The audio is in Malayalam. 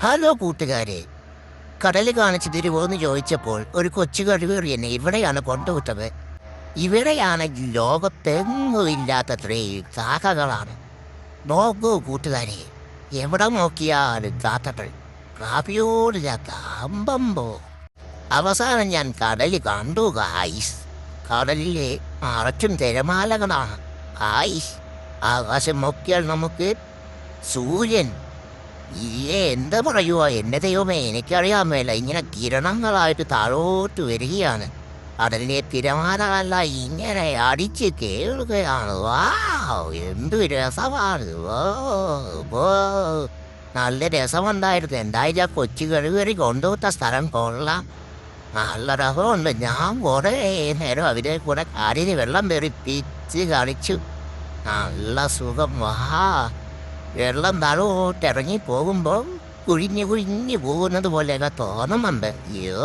ഹലോ കൂട്ടുകാരെ, കടൽ കാണിച്ചു തരുമോ എന്ന് ചോദിച്ചപ്പോൾ ഒരു കൊച്ചു കഴിവേറി എന്നെ ഇവിടെയാണ് കൊണ്ടുവിട്ടത്. ഇവിടെയാണെങ്കിൽ ലോകത്തെങ്ങും ഇല്ലാത്തത്രയും കാക്കകളാണ്. നോക്കൂ കൂട്ടുകാരെ, എവിടെ നോക്കിയാലും കാക്കകൾ. കാപ്പിയോടില്ലാത്ത അമ്പമ്പോ. അവസാനം ഞാൻ കടൽ കണ്ടു ഗായ്സ്. കടലിലെ അറച്ചും തിരമാലകളാണ് ഗായ്സ്. ആകാശം നോക്കിയാൽ നമുക്ക് സൂര്യൻ. എന്താ പറയുക, എൻ്റെ ദൈവമേ, എനിക്കറിയാൻ മേല. ഇങ്ങനെ കിരണങ്ങളായിട്ട് താഴോട്ട് വരികയാണ്. കടലിലെ തിരമാലകളല്ല ഇങ്ങനെ അടിച്ച് കേറുകയാണ്. എന്ത് രസമാണ്. നല്ല രസമുണ്ടായിരുന്നു. എന്തായാലും കൊച്ചു കഴിവേറി കൊണ്ടുപോത്ത സ്ഥലം കൊള്ളാം. നല്ല രസമുണ്ട്. ഞാൻ കുറേ നേരം അതിനെ കൂടെ കാലിന് വെള്ളം തെറിപ്പിച്ച് കളിച്ചു. നല്ല സുഖം. വെള്ളം താഴോട്ട് ഇറങ്ങി പോകുമ്പോൾ കുഴിഞ്ഞു കുഴിഞ്ഞു പോകുന്നത് പോലെയൊക്കെ തോന്നുന്നുണ്ട്. അയ്യോ.